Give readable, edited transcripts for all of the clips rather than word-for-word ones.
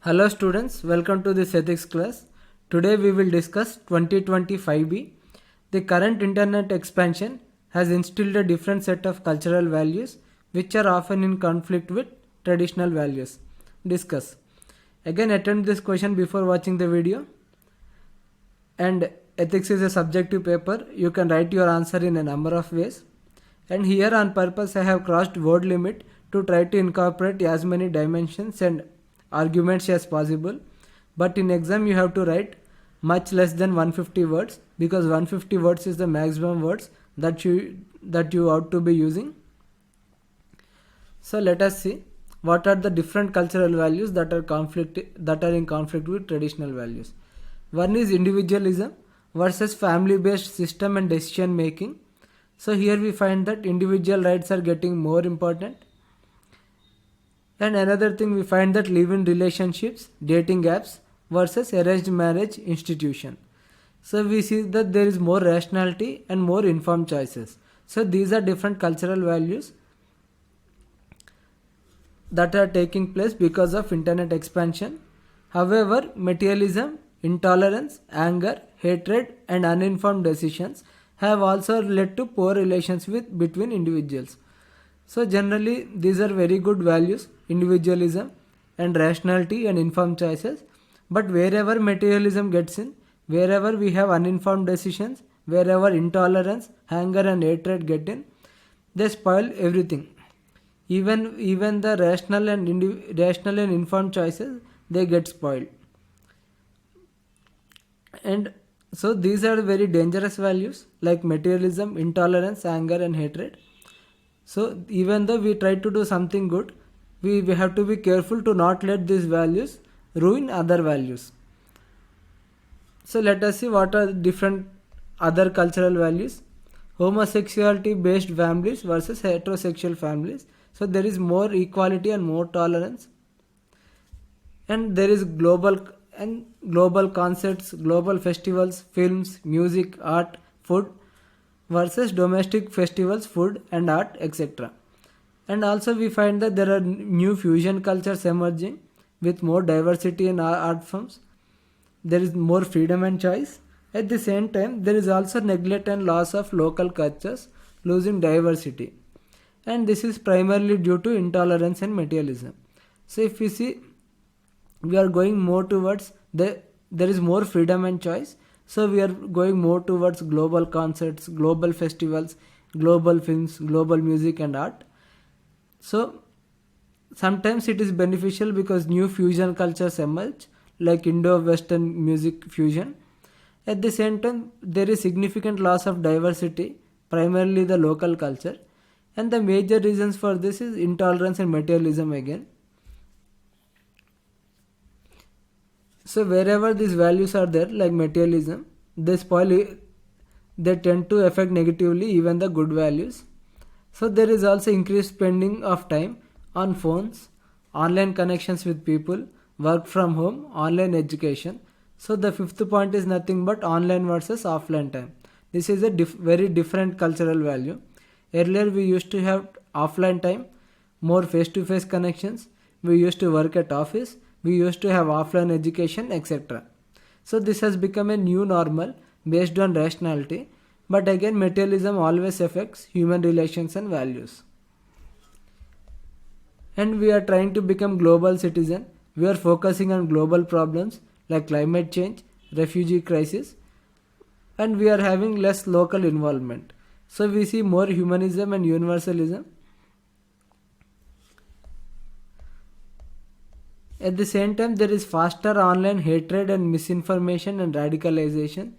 Hello students, welcome to this ethics class. Today we will discuss 2025b. The current internet expansion has instilled a different set of cultural values which are often in conflict with traditional values. Discuss. Again attempt this question before watching the video. And ethics is a subjective paper. You can write your answer in a number of ways. And here on purpose I have crossed word limit to try to incorporate as many dimensions and arguments as possible, but in exam you have to write much less than 150 words because 150 words is the maximum words that you ought to be using. So let us see what are the different cultural values that are in conflict with traditional values. One is individualism versus family based system and decision making. So here we find that individual rights are getting more important. And another thing, we find that live-in relationships, dating apps versus arranged marriage institution. So we see that there is more rationality and more informed choices. So these are different cultural values that are taking place because of internet expansion. However, materialism, intolerance, anger, hatred and uninformed decisions have also led to poor relations between individuals. So generally these are very good values, individualism and rationality and informed choices. But wherever materialism gets in, wherever we have uninformed decisions, wherever intolerance, anger and hatred get in, they spoil everything. Even the rational and informed choices, they get spoiled. And so these are very dangerous values like materialism, intolerance, anger and hatred. So even though we try to do something good, we have to be careful to not let these values ruin other values. So let us see what are different other cultural values. Homosexuality based families versus heterosexual families. So there is more equality and more tolerance. And there is global concepts, global festivals, films, music, art, food versus domestic festivals, food and art, etc. And also we find that there are new fusion cultures emerging with more diversity in art forms. There is more freedom and choice. At the same time, there is also neglect and loss of local cultures, losing diversity. And this is primarily due to intolerance and materialism. So if we see, we are going more towards there is more freedom and choice. So we are going more towards global concerts, global festivals, global films, global music and art. So sometimes it is beneficial because new fusion cultures emerge like Indo-Western music fusion. At the same time, there is significant loss of diversity, primarily the local culture. And the major reasons for this is intolerance and materialism again. So wherever these values are there, like materialism, they tend to affect negatively even the good values. So there is also increased spending of time on phones, online connections with people, work from home, online education. So the fifth point is nothing but online versus offline time. This is a very different cultural value. Earlier we used to have offline time, more face-to-face connections. We used to work at office. We used to have offline education, etc. So this has become a new normal based on rationality. But again, materialism always affects human relations and values. And we are trying to become global citizen. We are focusing on global problems like climate change, refugee crisis, and we are having less local involvement. So we see more humanism and universalism. At the same time, there is faster online hatred and misinformation and radicalization.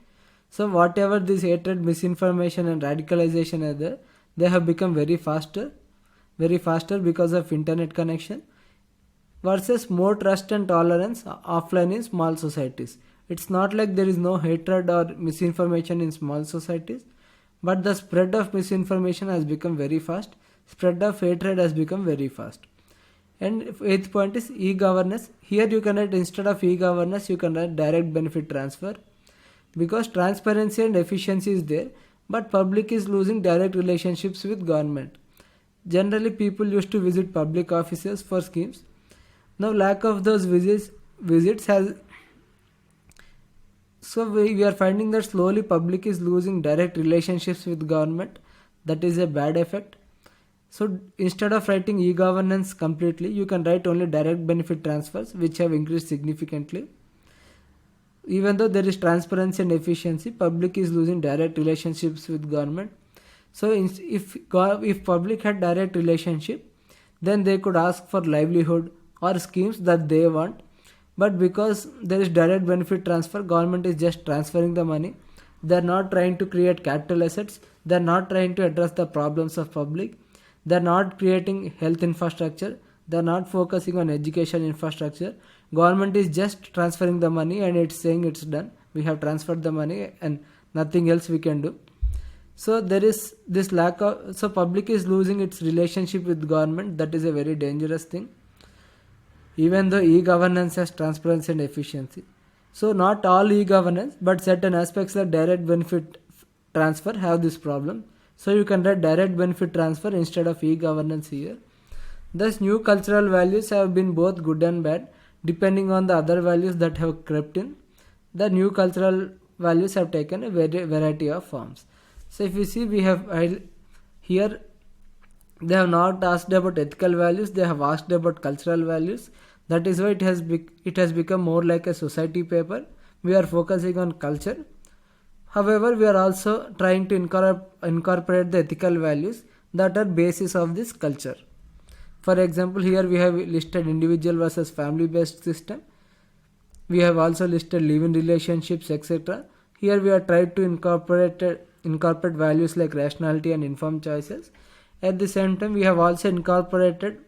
So whatever this hatred, misinformation and radicalization are there, they have become very faster because of internet connection versus more trust and tolerance offline in small societies. It's not like there is no hatred or misinformation in small societies, but the spread of misinformation has become very fast. Spread of hatred has become very fast. And eighth point is e-governance. Here you can write, instead of e-governance, you can write direct benefit transfer. Because transparency and efficiency is there, but public is losing direct relationships with government. Generally people used to visit public offices for schemes. Now lack of those visits has. So we are finding that slowly public is losing direct relationships with government. That is a bad effect. So instead of writing e-governance completely, you can write only direct benefit transfers, which have increased significantly. Even though there is transparency and efficiency, public is losing direct relationships with government. So if public had direct relationship, then they could ask for livelihood or schemes that they want. But because there is direct benefit transfer, government is just transferring the money. They are not trying to create capital assets. They are not trying to address the problems of public. They are not creating health infrastructure. They are not focusing on education infrastructure. Government is just transferring the money and it's saying it's done. We have transferred the money and nothing else we can do. So there is this lack of, so public is losing its relationship with government. That is a very dangerous thing. Even though e-governance has transparency and efficiency. So not all e-governance, but certain aspects like direct benefit transfer have this problem. So you can write direct benefit transfer instead of e-governance here. Thus new cultural values have been both good and bad depending on the other values that have crept in. The new cultural values have taken a variety of forms. So if you see, we have here, they have not asked about ethical values, they have asked about cultural values. That is why it has become more like a society paper. We are focusing on culture. However, we are also trying to incorporate the ethical values that are basis of this culture. For example, here we have listed individual versus family based system. We have also listed live-in relationships, etc. Here we are trying to incorporate values like rationality and informed choices. At the same time, we have also incorporated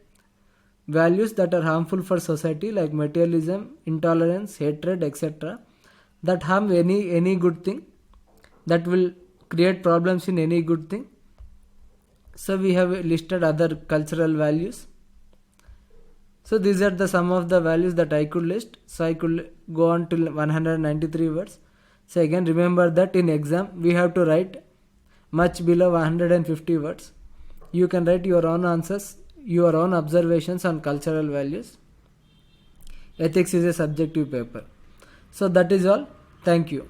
values that are harmful for society like materialism, intolerance, hatred, etc. that harm any good thing, that will create problems in any good thing. So we have listed other cultural values. So these are the some of the values that I could list. So I could go on till 193 words. So again, remember that in exam we have to write much below 150 words. You can write your own answers, your own observations on cultural values. Ethics is a subjective paper. So that is all. Thank you.